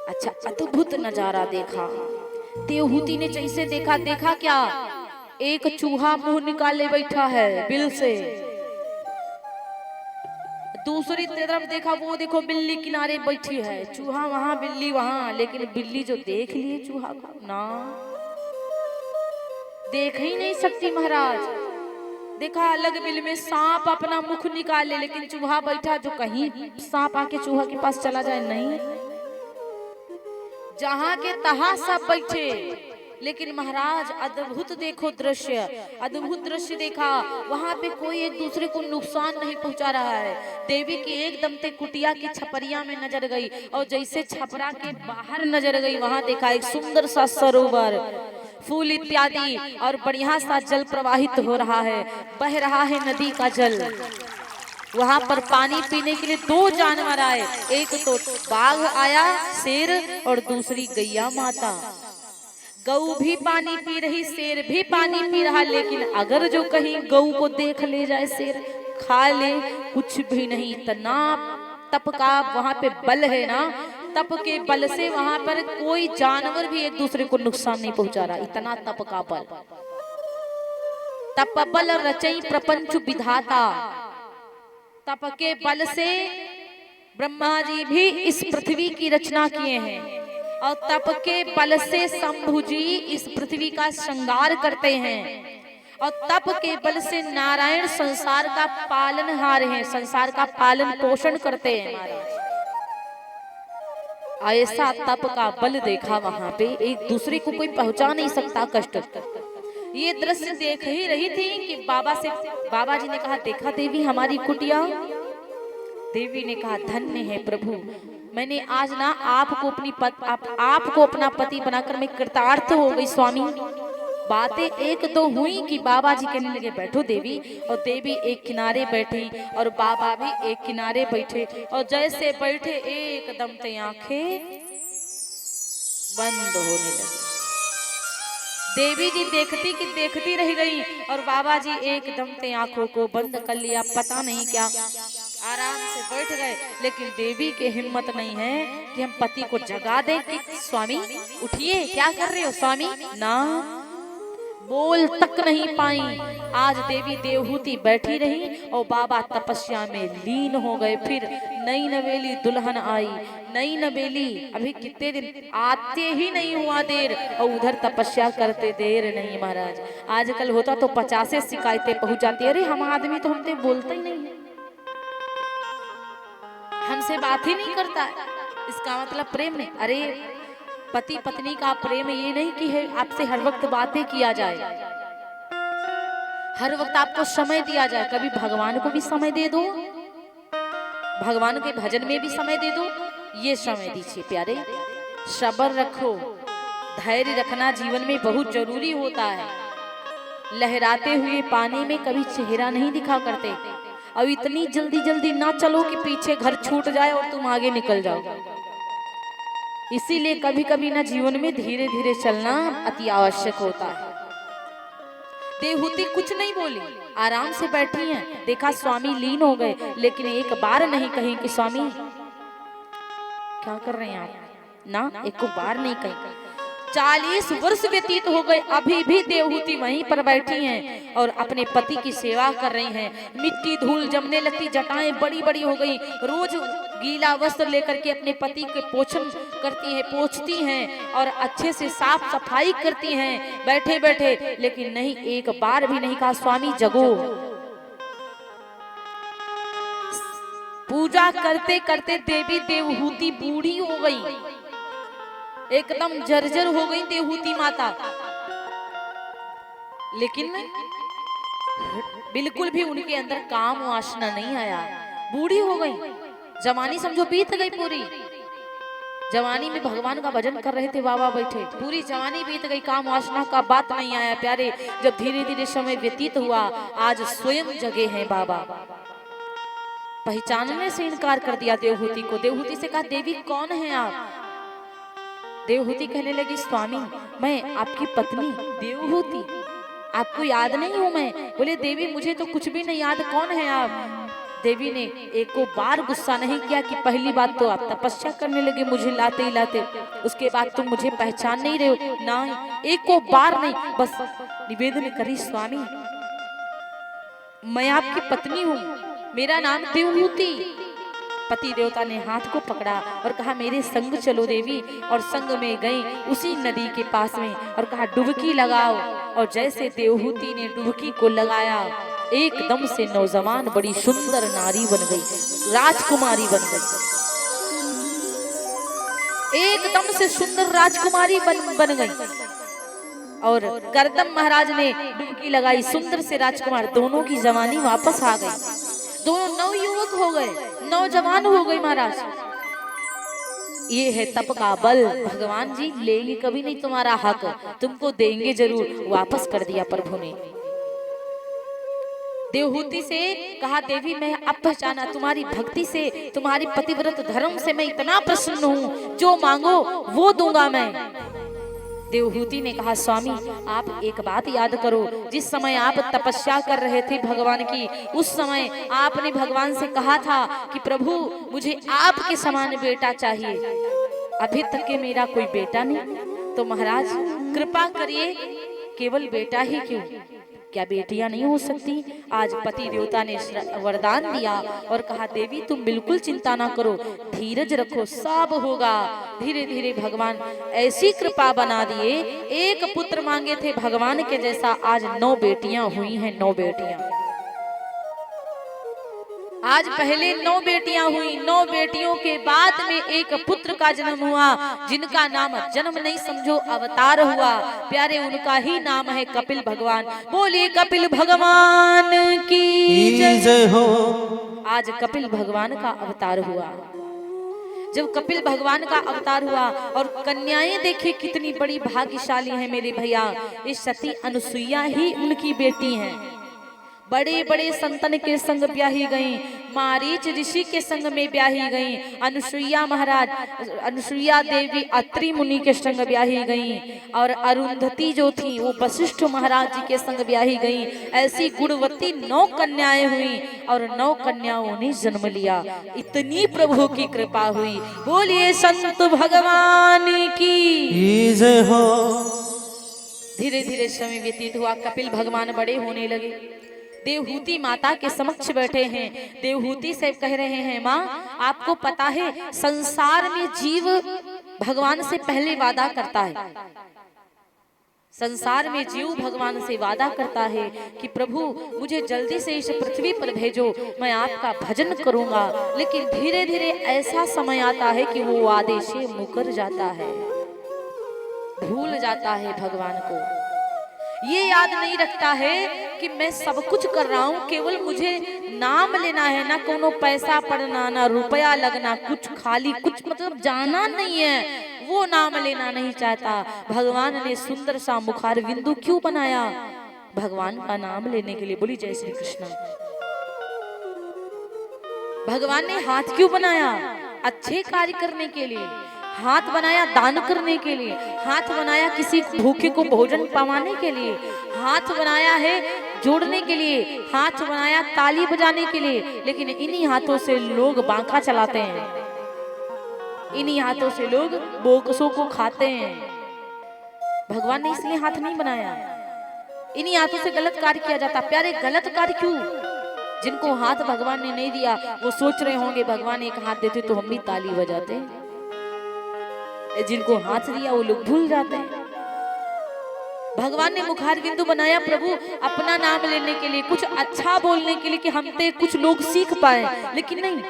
अच्छा, अद्भुत नजारा देखा। देवहूति ने जैसे देखा, देखा क्या, एक चूहा मुंह निकाले बैठा है बिल से। दूसरी तरफ देखा, वो देखो बिल्ली किनारे बैठी है, चूहा वहां बिल्ली वहां, लेकिन बिल्ली जो देख लिए चूहा को ना देख ही नहीं सकती महाराज। देखा अलग बिल में सांप अपना मुख निकाले, लेकिन चूहा बैठा, जो कहीं सांप आके चूहा के पास चला जाए नहीं, जहां के तहां सब बैठे। लेकिन महाराज अद्भुत देखो दृश्य, अद्भुत दृश्य देखा। वहां पे कोई एक दूसरे को नुकसान नहीं पहुंचा रहा है। देवी की एकदम ते कुटिया की छपरिया में नजर गई, और जैसे छपरा के बाहर नजर गई, वहां देखा एक सुंदर सा सरोवर, फूल इत्यादि, और बढ़िया सा जल प्रवाहित हो रहा है, बह रहा है नदी का जल। वहां पर पानी पीने के लिए दो जानवर आए, एक तो बाघ आया शेर, और दूसरी गैया माता। गऊ भी पानी पी रही, शेर भी पानी पी रहा, लेकिन अगर जो कहीं गऊ को देख ले जाए, शेर खा ले, कुछ भी नहीं। इतना तप का वहां पे बल है ना, तप के बल से वहां पर कोई जानवर भी एक दूसरे को नुकसान नहीं पहुंचा रहा, इतना तप का बल। तप बल रचई प्रपंच विधाता, तप के बल से ब्रह्मा जी भी इस पृथ्वी की रचना किए हैं, और तप के बल से शंभु जी इस पृथ्वी का श्रृंगार करते हैं, और तप के बल से नारायण संसार का पालनहार हैं, संसार का पालन पोषण करते हैं महाराज। ऐसा तप का बल देखा वहां पे, एक दूसरे को कोई पहुंचा नहीं सकता कष्ट। ये दृश्य देख ही रही थी कि बाबा जी ने कहा, देखा देवी हमारी कुटिया। देवी ने कहा, धन्य है प्रभु, मैंने आज ना आपको आपको अपना पति बनाकर मैं कृतार्थ हो गई स्वामी। बातें एक दो हुई कि बाबा जी कहने लगे, बैठो देवी, और देवी एक किनारे बैठी, और बाबा भी एक किनारे बैठे, और जैसे बैठे एकदम से आंखें बंद होने लगी। देवी जी देखती कि देखती रह गई, और बाबा जी एकदम से आंखों को बंद कर लिया, पता नहीं क्या आराम से बैठ गए। लेकिन देवी के हिम्मत नहीं है कि हम पति को जगा दें कि स्वामी उठिए, क्या कर रहे हो स्वामी, ना बोल तक नहीं पाई। आज देवी देवहूति बैठी रही, और बाबा तपस्या में लीन हो गए। फिर नई नवेली दुल्हन आई, नई नवेली अभी कितने दिन आते ही नहीं हुआ देर, और उधर तपस्या करते देर नहीं महाराज। आजकल होता तो 50 शिकायतें पहुंच जाती, अरे हम आदमी तो हमसे बोलते ही नहीं है, हमसे बात ही नहीं करता है, इसका मतलब प्रेम नहीं। अरे पति पत्नी का प्रेम ये नहीं कि है आपसे हर वक्त बातें किया जाए, हर वक्त आपको समय दिया जाए। कभी भगवान को भी समय दे दो, भगवान के भजन में भी समय दे दो, ये समय दीजिए प्यारे। सब्र रखो, धैर्य रखना जीवन में बहुत जरूरी होता है। लहराते हुए पानी में कभी चेहरा नहीं दिखा करते, और इतनी जल्दी जल्दी ना चलो कि पीछे घर छूट जाए और तुम आगे निकल जाओ। इसीलिए कभी कभी ना जीवन में धीरे धीरे चलना अति आवश्यक होता है। देवहूति कुछ नहीं बोली, आराम से बैठी हैं। देखा स्वामी लीन हो गए, लेकिन एक बार नहीं कही कि स्वामी क्या कर रहे हैं आप, ना एक बार नहीं कही। 40 वर्ष व्यतीत हो गए, अभी भी देवहूति वहीं पर बैठी हैं और अपने पति की सेवा कर रही हैं। मिट्टी धूल जमने लगती, जटाएं बड़ी बड़ी हो गई। रोज गीला वस्त्र लेकर के अपने पति के पोषण करती हैं, पोंछती हैं, और अच्छे से साफ सफाई करती हैं बैठे बैठे। लेकिन नहीं, एक बार भी नहीं कहा स्वामी जगो। पूजा करते करते देवी देवहूति बूढ़ी हो गई, एकदम जर्जर हो गई देवहूति माता। लेकिन बिल्कुल भी उनके अंदर काम वासना नहीं आया, बूढ़ी हो गई। जवानी समझो बीत गई पूरी, जवानी में भगवान का भजन कर रहे थे बाबा बैठे, पूरी जवानी बीत गई, काम वासना का बात नहीं आया प्यारे। जब धीरे धीरे समय व्यतीत हुआ, आज स्वयं जगे हैं बाबा। पहचानने से इनकार कर दिया देवहूति को। देवहूति से कहा, देवी कौन है आप? देवहूति कहने लगी, स्वामी मैं आपकी पत्नी देवहूति, आपको याद नहीं हूं मैं? बोले, देवी मुझे तो कुछ भी नहीं याद, कौन है आप? देवी ने एको बार गुस्सा नहीं किया कि पहली बात तो आप तपस्या करने लगे मुझे लाते ही लाते, उसके बाद तुम मुझे पहचान नहीं रहे हो ना, एको बार नहीं। बस निवेदन करी, स्वामी मैं आपकी पत्नी हूँ, मेरा नाम देवहूति। पति देवता ने हाथ को पकड़ा और कहा मेरे संग चलो देवी, और संग में गई उसी नदी के पास में और कहा डुबकी लगाओ। और जैसे देवहूति ने डुबकी को लगाया, एकदम से नौजवान बड़ी सुंदर नारी बन गई, राजकुमारी बन गई, एकदम से सुंदर राजकुमारी बन गई। और करदम महाराज ने डुबकी लगाई, सुंदर से राजकुमार, दोनों की जवानी वापस आ गई, दोनों नवयुवक हो गए, नौजवान हो गए महाराज। ये है तप का बल। भगवान जी लेंगे कभी नहीं तुम्हारा हक, तुमको देंगे जरूर। वापस कर दिया प्रभु ने। देवहूति से कहा देवी मैं अब पहचाना, तुम्हारी भक्ति से, तुम्हारी पतिव्रत धर्म से मैं इतना प्रसन्न हूँ, जो मांगो वो दूंगा मैं। देवहूति ने कहा स्वामी आप एक बात याद करो, जिस समय आप तपस्या कर रहे थे भगवान की, उस समय आपने भगवान से कहा था कि प्रभु मुझे आपके समान बेटा चाहिए, अभी तक के मेरा कोई बेटा नहीं, तो महाराज कृपा करिए, केवल बेटा ही क्यों, क्या बेटियां नहीं हो सकती? आज पति देवता ने वरदान दिया और कहा देवी तुम बिल्कुल चिंता ना करो, धीरज रखो, सब होगा। धीरे धीरे भगवान ऐसी कृपा बना दिए, एक पुत्र मांगे थे भगवान के जैसा, आज 9 बेटियां हुई हैं, 9 बेटियां। आज पहले 9 बेटियां हुई, 9 बेटियों के बाद में एक पुत्र का जन्म हुआ, जिनका नाम जन्म नहीं समझो अवतार हुआ। प्यारे उनका ही नाम है कपिल भगवान। बोलिए कपिल भगवान की जय हो। आज कपिल भगवान का अवतार हुआ। जब कपिल भगवान का अवतार हुआ और कन्याएं देखे कितनी बड़ी भाग्यशाली है मेरे भैया, इस सती अनुसुईया ही उनकी बेटी हैं। बड़े बड़े संतन के संग ब्याही गई, मारीच ऋषि के संग में ब्याही गई, अनुसुईया देवी अत्रि मुनि के संग ब्याही गई, और अरुंधति जो थी वो वशिष्ठ महाराज जी के संग ब्याही गई। ऐसी गुणवती 9 कन्याएं हुई और 9 कन्याओं ने जन्म लिया। इतनी प्रभु की कृपा हुई। बोलिए संत भगवान की जय हो। धीरे धीरे समय व्यतीत हुआ, कपिल भगवान बड़े होने लगे। देवहूति माता के समक्ष बैठे हैं। देवहूति से कह रहे हैं माँ आपको पता है संसार में जीव भगवान से पहले वादा करता है, संसार में जीव भगवान से वादा करता है कि प्रभु मुझे जल्दी से इस पृथ्वी पर भेजो, मैं आपका भजन करूंगा। लेकिन धीरे धीरे ऐसा समय आता है कि वो वादे से मुकर जाता है, भूल जाता है भगवान को। ये याद नहीं रखता है कि मैं सब कुछ कर रहा हूँ, केवल मुझे नाम लेना है, ना कोनो पैसा पड़ना, ना रुपया लगना, कुछ खाली कुछ मतलब जाना नहीं है, वो नाम लेना नहीं चाहता। भगवान ने सुंदर सा मुखार बिंदु क्यों बनाया? भगवान का नाम लेने के लिए। बोली जय श्री कृष्ण। भगवान ने हाथ क्यों बनाया? अच्छे कार्य करने के लिए। हाथ बनाया दान करने के लिए, हाथ बनाया किसी भूखे को भोजन पवाने के लिए, हाथ बनाया है जोड़ने के लिए, हाथ बनाया ताली बजाने के लिए। लेकिन इन्हीं हाथों से लोग बांका चलाते हैं, इन्हीं हाथों से लोग बोकसों को खाते हैं। भगवान ने इसलिए हाथ नहीं बनाया, इन्हीं हाथों से गलत कार्य किया जाता। प्यारे गलत कार्य क्यों? जिनको हाथ भगवान ने नहीं दिया वो सोच रहे होंगे भगवान एक हाथ देते तो हम भी ताली बजाते। जिनको हाथ दिया वो लोग भूल जाते हैं। भगवान ने मुखार बिंदु बनाया प्रभु अपना नाम लेने के लिए, कुछ अच्छा बोलने के लिए कि हमसे कुछ लोग सीख पाए। लेकिन नहीं,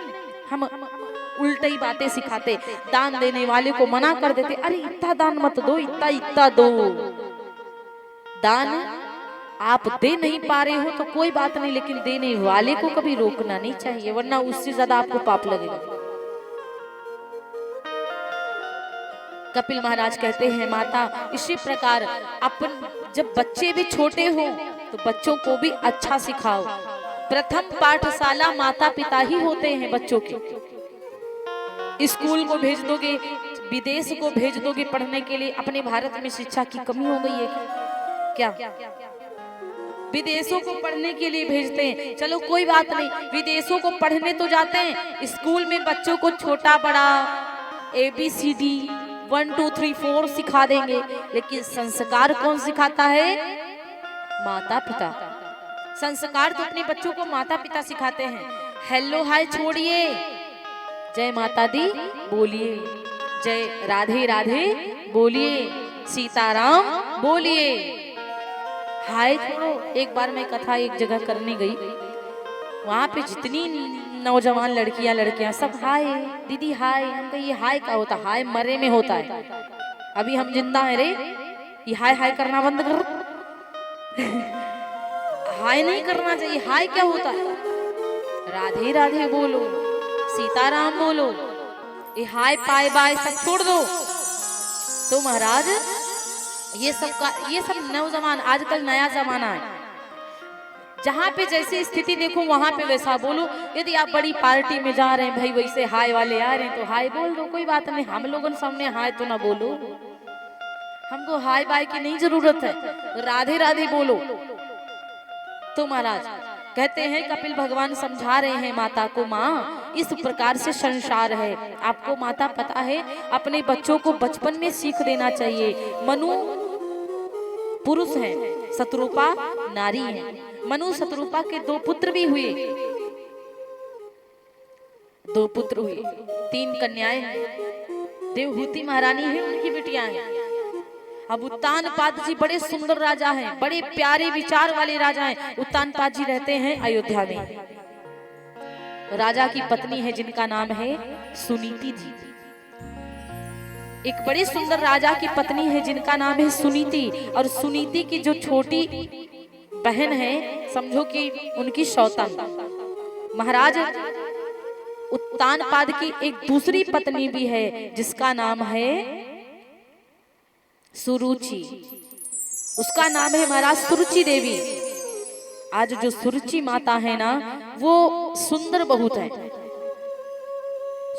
हम उल्टी बातें सिखाते, दान देने वाले को मना कर देते, अरे इतना दान मत दो, इतना इतना दो। दान आप दे नहीं पा रहे हो तो कोई बात नहीं, लेकिन देने वाले को कभी रोकना नहीं चाहिए, वरना उससे ज्यादा आपको पाप लगेगा। कपिल महाराज कहते हैं माता इसी प्रकार अपन जब बच्चे भी छोटे हो तो बच्चों को भी अच्छा सिखाओ। प्रथम पाठशाला माता पिता ही होते हैं बच्चों के। स्कूल को भेज दोगे, विदेश को भेज दोगे पढ़ने के लिए, अपने भारत में शिक्षा की कमी हो गई है क्या? विदेशों को पढ़ने के लिए भेजते हैं। चलो कोई बात नहीं, विदेशों को पढ़ने तो जाते हैं, स्कूल में बच्चों को छोटा बड़ा ABCD 1 2 3 4 सिखा देंगे, लेकिन संस्कार कौन सिखाता है? माता पिता। संस्कार तो अपने बच्चों को माता पिता सिखाते हैं। हेलो हाय छोड़िए, जय माता दी बोलिए, जय राधे राधे बोलिए, सीताराम बोलिए। हाय छोड़ो। एक बार मैं कथा एक जगह करने गई, वहां पे जितनी नौजवान लड़कियां सब हाय दीदी हाय। हम कहे ये हाय का होता? हाय मरे में होता है, अभी हम जिंदा है रे, ये हाय हाय करना बंद कर। हाय नहीं करना चाहिए। हाय क्या होता है? राधे राधे बोलो, सीताराम बोलो, ये हाय पाए बाय सब छोड़ दो। तो महाराज ये सब नौजवान, आजकल नया जमाना है, जहाँ पे जैसी स्थिति देखो वहां पे वैसा बोलो। यदि आप बड़ी पार्टी में जा रहे हैं भाई, वैसे हाय वाले आ रहे हैं तो हाय बोल दो, कोई बात नहीं। हम लोगों सामने हाय तो ना बोलो, हमको हाय बाय की नहीं जरूरत है, राधे राधे बोलो। तो महाराज कहते हैं कपिल भगवान समझा रहे हैं माता को, माँ इस प्रकार से संसार है, आपको माता पता है, अपने बच्चों को बचपन में सीख देना चाहिए। मनु पुरुष है, शत्रुपा नारी है। मनु शत्रुपा के 2 पुत्र भी हुए, 2 पुत्र हुए, 3 कन्याएं हैं। देवहूति महारानी है, उनकी बेटियां हैं। अब उत्तानपाद जी बड़े सुंदर राजा हैं, बड़े प्यारे विचार वाले राजा हैं। उत्तानपाद जी रहते हैं अयोध्या में। राजा की पत्नी है जिनका नाम है सुनीति जी। एक बड़े सुंदर राजा की पत्नी है जिनका नाम है सुनीति, और सुनीति की जो छोटी बहन है, समझो कि उनकी सौतन। महाराज उत्तानपाद की एक दूसरी पत्नी भी है जिसका नाम है सुरुचि। उसका नाम है महाराज सुरुचि देवी। आज जो सुरुचि माता है ना, वो सुंदर बहुत है।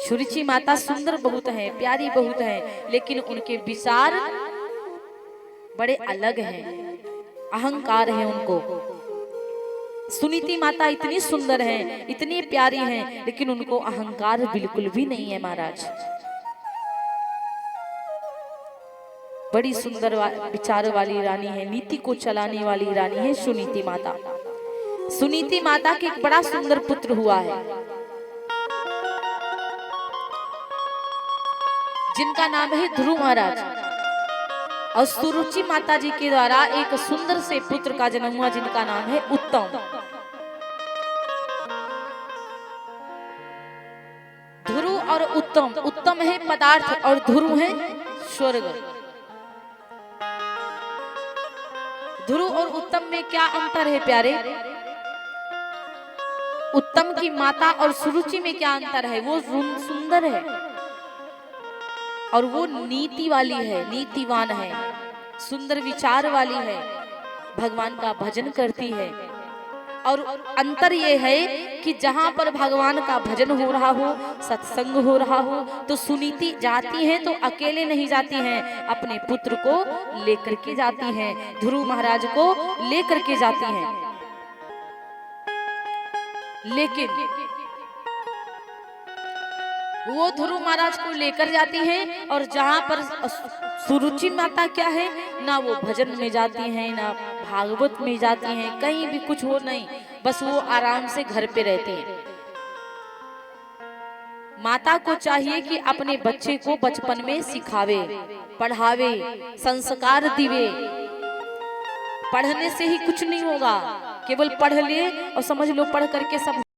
सुरुचि माता सुंदर बहुत है, प्यारी बहुत है, लेकिन उनके विचार बड़े अलग हैं, अहंकार है उनको। सुनीति माता इतनी सुंदर है, इतनी प्यारी है, लेकिन उनको अहंकार बिल्कुल भी नहीं है महाराज। बड़ी सुंदर विचार वाली रानी है, नीति को चलाने वाली रानी है सुनीति माता। सुनीति माता के एक बड़ा सुंदर पुत्र हुआ है जिनका नाम है ध्रुव महाराज। और सुरुचि माता जी के द्वारा एक सुंदर से पुत्र का जन्म हुआ जिनका नाम है उत्तम। ध्रुव और उत्तम, उत्तम है पदार्थ और ध्रुव है स्वर्ग। ध्रुव और उत्तम में क्या अंतर है प्यारे? उत्तम की माता और सुरुचि में क्या अंतर है? वो सुंदर है और वो नीति वाली है, नीतिवान है, सुंदर विचार वाली है, भगवान का भजन करती है। और अंतर ये है कि जहां पर भगवान का भजन हो रहा हो, सत्संग हो रहा हो, तो सुनीति जाती हैं तो अकेले नहीं जाती हैं, अपने पुत्र को लेकर के जाती हैं, ध्रुव महाराज को लेकर के जाती हैं। लेकिन वो ध्रुव महाराज को लेकर जाती हैं, और जहां पर सुरुचि माता क्या है ना, वो भजन में जाती हैं, ना भागवत में जाती हैं, कहीं भी कुछ हो नहीं, बस वो आराम से घर पे रहती हैं। माता को चाहिए कि अपने बच्चे को बचपन में सिखावे, पढ़ावे, संस्कार दिवे। पढ़ने से ही कुछ नहीं होगा, केवल पढ़ ले और समझ लो पढ़ करके सब